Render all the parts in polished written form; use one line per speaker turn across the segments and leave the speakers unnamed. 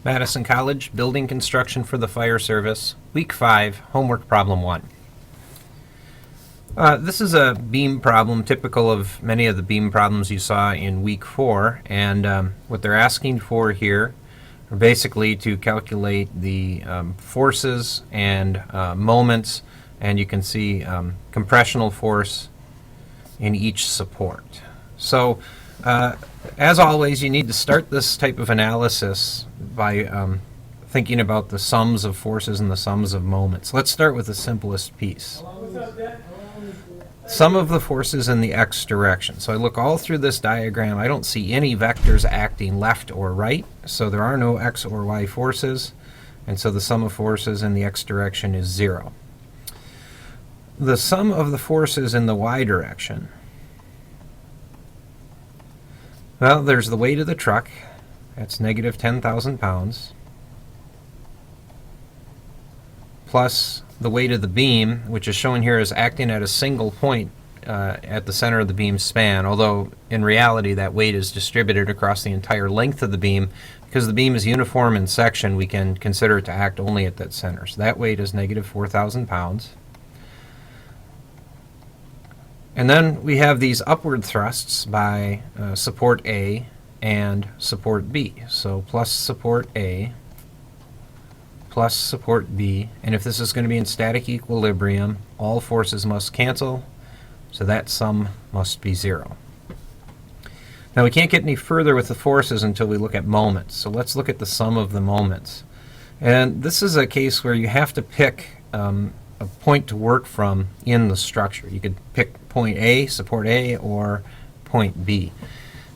Madison College, Building Construction for the Fire Service, Week 5, Homework Problem 1. This is a beam problem typical of many of the beam problems you saw in Week 4, and what they're asking for here are basically to calculate the forces and moments, and you can see compressional force in each support. So as always, you need to start this type of analysis by thinking about the sums of forces and the sums of moments. Let's start with the simplest piece. Sum of the forces in the x direction. So I look all through this diagram. I don't see any vectors acting left or right, so there are no x or y forces, and so the sum of forces in the x direction is 0. The sum of the forces in the y direction. Well, there's the weight of the truck. That's negative 10,000 pounds. Plus the weight of the beam, which is shown here as acting at a single point at the center of the beam span, although in reality that weight is distributed across the entire length of the beam. Because the beam is uniform in section, we can consider it to act only at that center. So that weight is negative 4,000 pounds. And then we have these upward thrusts by support A and support B. So plus support A plus support B. And if this is going to be in static equilibrium, all forces must cancel, so that sum must be 0. Now we can't get any further with the forces until we look at moments. So let's look at the sum of the moments. And this is a case where you have to pick a point to work from in the structure. You could pick point A, support A, or point B.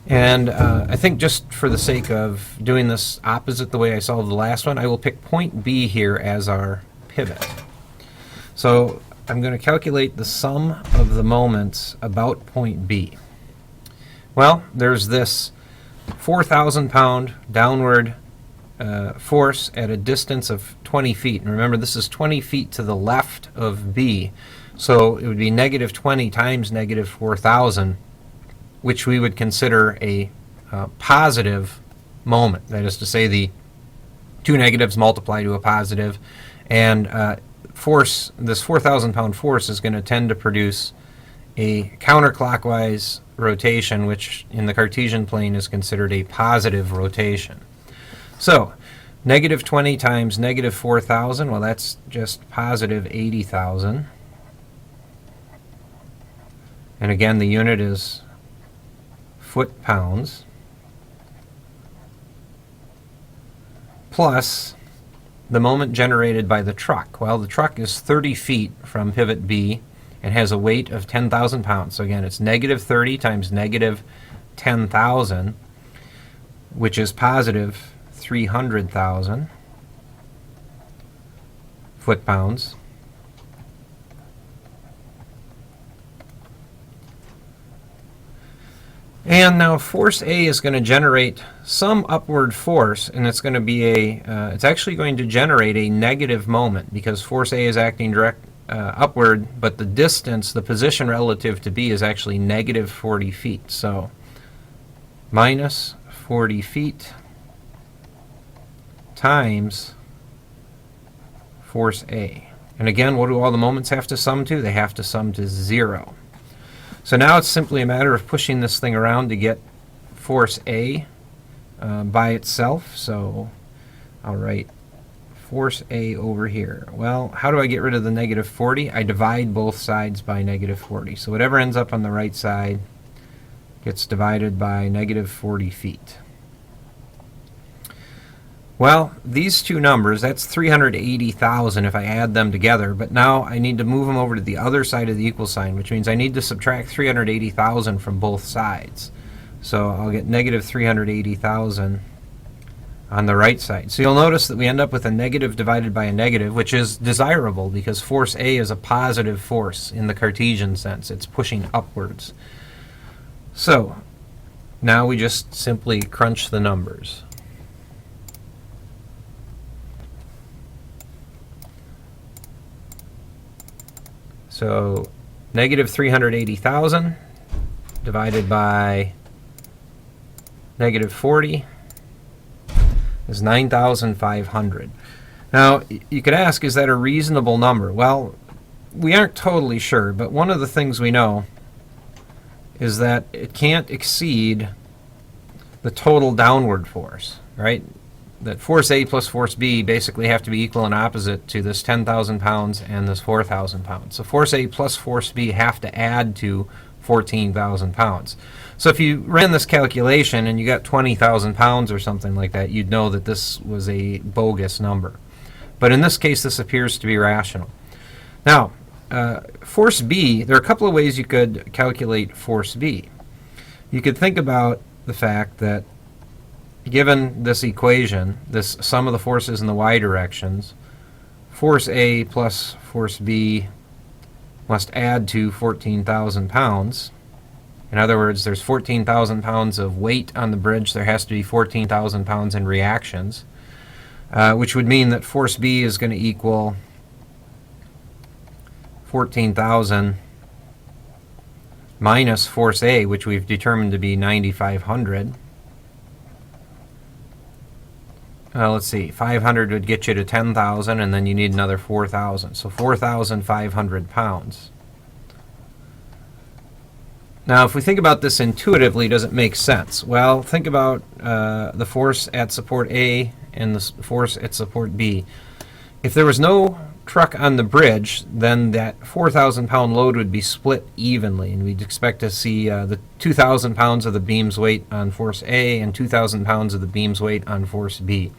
And I think just for the sake of doing this opposite the way I solved the last one, I will pick point B here as our pivot. So I'm going to calculate the sum of the moments about point B. Well, there's this 4,000 pound downward force at a distance of 20 feet. And remember, this is 20 feet to the left of B. So it would be negative 20 times negative 4,000, which we would consider a positive moment. That is to say, the two negatives multiply to a positive, and this 4,000 pound force is going to tend to produce a counterclockwise rotation, which in the Cartesian plane is considered a positive rotation. So negative 20 times negative 4,000, well, that's just positive 80,000. And again, the unit is foot-pounds, plus the moment generated by the truck. Well, the truck is 30 feet from pivot B and has a weight of 10,000 pounds. So again, it's negative 30 times negative 10,000, which is positive 300,000 foot-pounds. And now force A is going to generate some upward force, and it's going to be it's actually going to generate a negative moment because force A is acting direct upward, but the distance, the position relative to B is actually negative 40 feet. So minus 40 feet times force A. And again, what do all the moments have to sum to? They have to sum to 0. So now it's simply a matter of pushing this thing around to get force A by itself. So I'll write force A over here. Well, how do I get rid of the negative 40? I divide both sides by negative 40. So whatever ends up on the right side gets divided by negative 40 feet. Well, these two numbers, that's 380,000 if I add them together, but now I need to move them over to the other side of the equal sign, which means I need to subtract 380,000 from both sides. So I'll get negative 380,000 on the right side. So you'll notice that we end up with a negative divided by a negative, which is desirable because force A is a positive force in the Cartesian sense. It's pushing upwards. So now we just simply crunch the numbers. So negative 380,000 divided by negative 40 is 9,500. Now, you could ask, is that a reasonable number? Well, we aren't totally sure, but one of the things we know is that it can't exceed the total downward force, right? That force A plus force B basically have to be equal and opposite to this 10,000 pounds and this 4,000 pounds. So force A plus force B have to add to 14,000 pounds. So if you ran this calculation and you got 20,000 pounds or something like that, you'd know that this was a bogus number. But in this case, this appears to be rational. Now, force B, there are a couple of ways you could calculate force B. You could think about the fact that given this equation, this sum of the forces in the y directions, force A plus force B must add to 14,000 pounds. In other words, there's 14,000 pounds of weight on the bridge. There has to be 14,000 pounds in reactions, which would mean that force B is going to equal 14,000 minus force A, which we've determined to be 9,500. Let's see, 500 would get you to 10,000, and then you need another 4,000. So 4,500 pounds. Now, if we think about this intuitively, does it make sense? Well, think about the force at support A and the force at support B. If there was no truck on the bridge, then that 4,000 pound load would be split evenly, and we'd expect to see the 2,000 pounds of the beam's weight on force A and 2,000 pounds of the beam's weight on force B.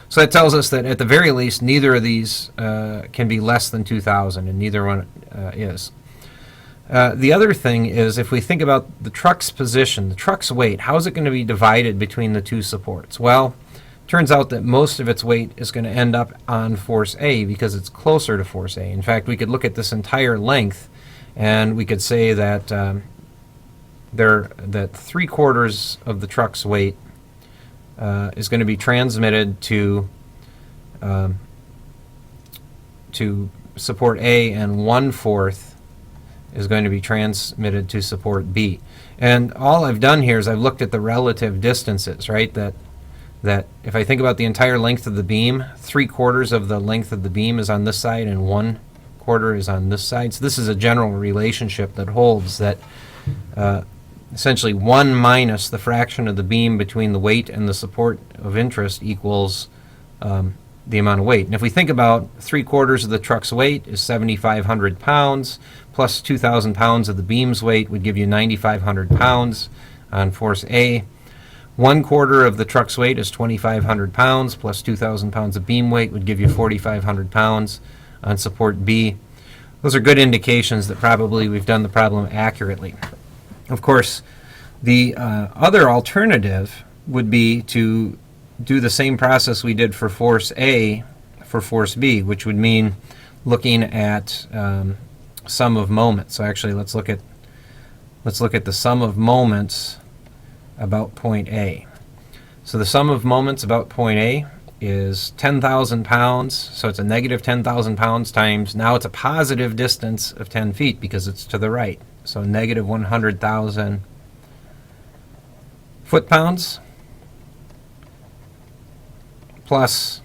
So that tells us that at the very least, neither of these can be less than 2,000, and neither one is. The other thing is, if we think about the truck's position, the truck's weight, how is it going to be divided between the two supports? Well, turns out that most of its weight is going to end up on force A because it's closer to force A. In fact, we could look at this entire length and we could say that that 3/4 of the truck's weight is going to be transmitted to support A, and 1/4 is going to be transmitted to support B. And all I've done here is I've looked at the relative distances, right? That if I think about the entire length of the beam, 3/4 of the length of the beam is on this side and 1/4 is on this side. So this is a general relationship that holds that essentially 1 minus the fraction of the beam between the weight and the support of interest equals the amount of weight. And if we think about 3/4 of the truck's weight is 7,500 pounds, plus 2,000 pounds of the beam's weight would give you 9,500 pounds on force A. 1/4 of the truck's weight is 2,500 pounds, plus 2,000 pounds of beam weight would give you 4,500 pounds on support B. Those are good indications that probably we've done the problem accurately. Of course, the other alternative would be to do the same process we did for force A for force B, which would mean looking at sum of moments. So actually, let's look at the sum of moments about point A. So the sum of moments about point A is 10,000 pounds. So it's a negative 10,000 pounds times, now it's a positive distance of 10 feet because it's to the right. So negative 100,000 foot-pounds plus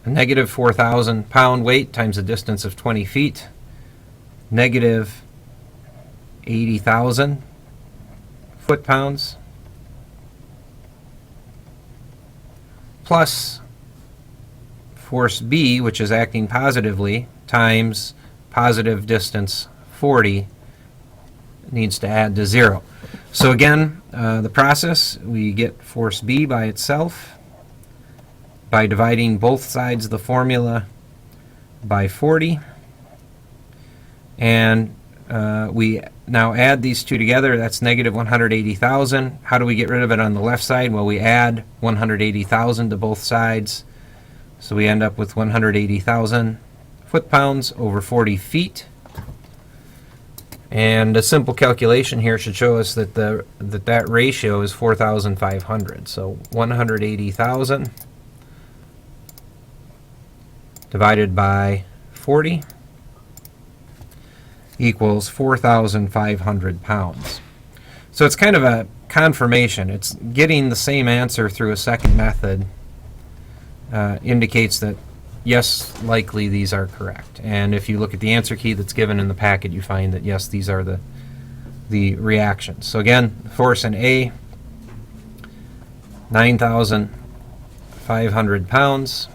a negative 4,000 pound weight times a distance of 20 feet, negative 80,000 foot-pounds, plus force B, which is acting positively, times positive distance 40, needs to add to 0. So again, the process, we get force B by itself by dividing both sides of the formula by 40, and we now add these two together. That's negative 180,000. How do we get rid of it on the left side? Well, we add 180,000 to both sides, so we end up with 180,000 foot-pounds over 40 feet. And a simple calculation here should show us that that ratio is 4,500. So 180,000 divided by 40 equals 4,500 pounds. So it's kind of confirmation. It's getting the same answer through a second method indicates that yes, likely these are correct. And if you look at the answer key that's given in the packet, you find that yes, these are the reactions. So again, force in A, 9,500 pounds,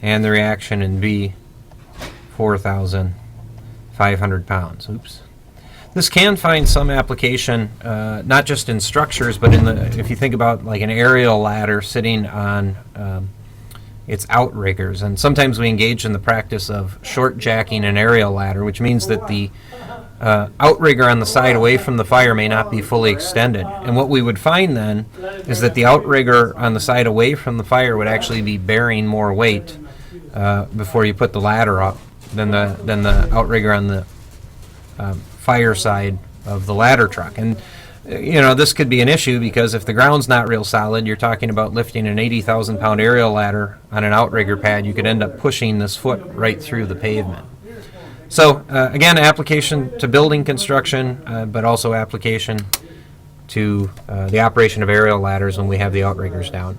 and the reaction in B, 4,500 pounds. Oops. This can find some application, not just in structures, but in if you think about like an aerial ladder sitting on its outriggers. And sometimes we engage in the practice of short jacking an aerial ladder, which means that the outrigger on the side away from the fire may not be fully extended. And what we would find then is that the outrigger on the side away from the fire would actually be bearing more weight before you put the ladder up than the outrigger on the fire side of the ladder truck. And this could be an issue because if the ground's not real solid, you're talking about lifting an 80,000 pound aerial ladder on an outrigger pad, you could end up pushing this foot right through the pavement. So again, application to building construction, but also application to the operation of aerial ladders when we have the outriggers down.